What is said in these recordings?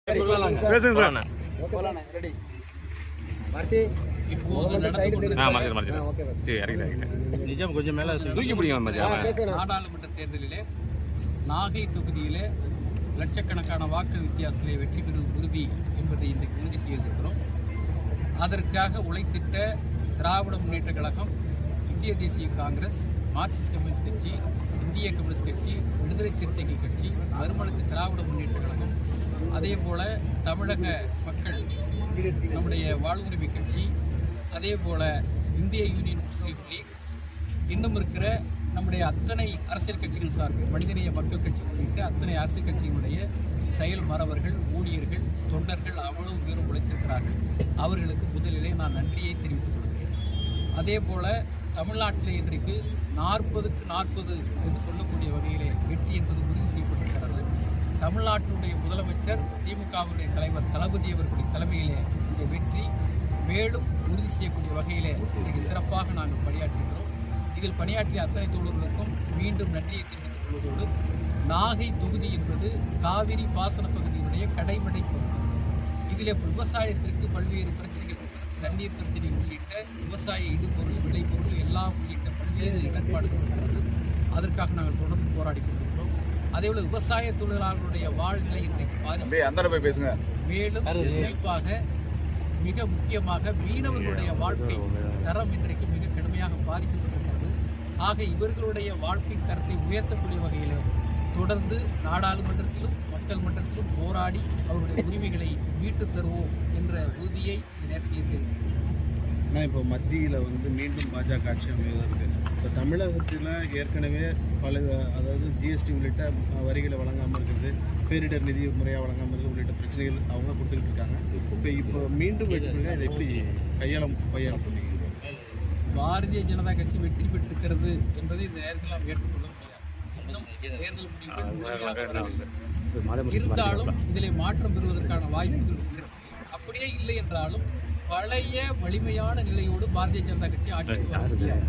பேசுங்க சார். நாடாளுமன்ற தேர்தலிலே நாகை தொகுதியிலே லட்சக்கணக்கான வாக்கு வித்தியாசத்திலே வெற்றி பெறுவது உறுதி என்பதை இன்றைக்கு உறுதி செய்திருக்கிறோம். அதற்காக உழைத்திட்ட திராவிட முன்னேற்ற கழகம், இந்திய தேசிய காங்கிரஸ், மார்க்சிஸ்ட் கம்யூனிஸ்ட் கட்சி, இந்திய கம்யூனிஸ்ட் கட்சி, விடுதலை சிறுத்தைகள் கட்சி, மறுமலர்ச்சி திராவிட முன்னேற்ற கழகம், அதே போல தமிழக மக்கள் நம்முடைய வாழ்வுரிமை கட்சி, அதே போல இந்திய யூனியன் முஸ்லீம் லீக், இன்னும் இருக்கிற நம்முடைய அத்தனை அரசியல் கட்சிகள் சார்பில் மனிதநேய மக்கள் கட்சி உள்ளிட்ட அத்தனை அரசியல் கட்சிகளுடைய செயல் மறவர்கள், ஊழியர்கள், தொண்டர்கள் அவ்வளவு பேரும் உழைத்திருக்கிறார்கள். அவர்களுக்கு முதலிலே நான் நன்றியை தெரிவித்துக் கொள்கிறேன். அதே போல தமிழ்நாட்டிலே இன்றைக்கு 40க்கு 40 என்று சொல்லக்கூடிய வகையிலே வெற்றி என்பது உறுதி செய்யப்பட்டிருக்கிறது. தமிழ்நாட்டினுடைய முதலமைச்சர், திமுகவுடைய தலைவர் தளபதி அவர்களுடைய தலைமையிலே இந்த வெற்றி மேலும் உறுதி செய்யக்கூடிய வகையிலே இன்றைக்கு சிறப்பாக நாங்கள் பணியாற்றுகிறோம். இதில் பணியாற்றிய அத்தனை தோழர்களுக்கும் மீண்டும் நன்றியை தெரிவித்துக் கொள்வதோடு, நாகை தொகுதி என்பது காவிரி பாசன பகுதியினுடைய கடைமடை பகுதி. இதில் விவசாயத்திற்கு பல்வேறு பிரச்சனைகள், தண்ணீர் பிரச்சனை உள்ளிட்ட விவசாய இடுபொருள், விளைபொருள் எல்லாம் உள்ளிட்ட பல்வேறு இடர்பாடுகள் இருக்கிறது. அதற்காக நாங்கள் தொடர்ந்து போராடி கொண்டிருக்கிறோம். அதேபோல விவசாய தொழிலாளர்களுடைய வாழ்நிலை இன்றைக்கு பாதிப்பு, மேலும் குறிப்பாக மிக முக்கியமாக மீனவர்களுடைய வாழ்க்கை தரம் இன்றைக்கு மிக கடுமையாக பாதிக்கப்பட்டிருக்கிறது. ஆக இவர்களுடைய வாழ்க்கை தரத்தை உயர்த்தக்கூடிய வகையில் தொடர்ந்து நாடாளுமன்றத்திலும் மக்கள் மன்றத்திலும் போராடி அவருடைய உரிமைகளை மீட்டுத் தருவோம் என்ற உறுதியை இந்த நேரத்தில் தெரிவிக்கிறேன். ஆனால் இப்போ மத்தியில் மீண்டும் பாஜக ஆட்சி அமைவதற்கு இப்போ தமிழகத்தில் ஏற்கனவே அதாவது ஜிஎஸ்டி உள்ளிட்ட வரிகளை வழங்காமல் இருக்குது, பேரிடர் நிதி முறையாக வழங்காமல் இருக்குது உள்ளிட்ட பிரச்சனைகள் அவங்க கொடுத்துக்கிட்டு இருக்காங்க. இப்போ மீண்டும் இதை எப்படி கையாள பண்ணி பாரதிய ஜனதா கட்சி வெற்றி பெற்றிருக்கிறது என்பதை இந்த நேரத்தில் நாம் ஏற்றுக்கொள்ள முடியாது. இருந்தாலும் இதில் மாற்றம் பெறுவதற்கான வாய்ப்புகள் இருக்கிறது. அப்படியே இல்லை என்றாலும் பழைய வலிமையான நிலையோடு பாரதிய ஜனதா கட்சி ஆட்சிக்கு வர முடியாது.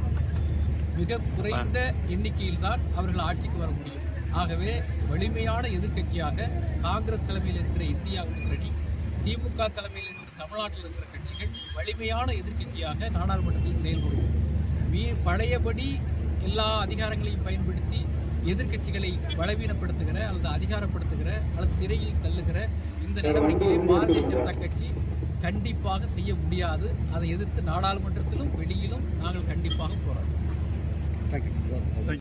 மிக குறைந்த எண்ணிக்கையில் தான் அவர்கள் ஆட்சிக்கு வர முடியும். ஆகவே வலிமையான எதிர்க்கட்சியாக காங்கிரஸ் தலைமையில் இருக்கிற இந்தியா கூட்டணி, திமுக தலைமையில் இருக்கிற தமிழ்நாட்டில் இருக்கிற கட்சிகள் வலிமையான எதிர்க்கட்சியாக நாடாளுமன்றத்தில் செயல்படும். பழையபடி எல்லா அதிகாரங்களையும் பயன்படுத்தி எதிர்க்கட்சிகளை பலவீனப்படுத்துகிற அல்லது அதிகாரப்படுத்துகிற அல்லது சிறையில் தள்ளுகிற இந்த நடவடிக்கையை பாரதிய ஜனதா கட்சி கண்டிப்பாக செய்ய முடியாது. அதை எதிர்த்து நாடாளுமன்றத்திலும் வெளியிலும் நாங்கள் கண்டிப்பாக போராடுவோம்.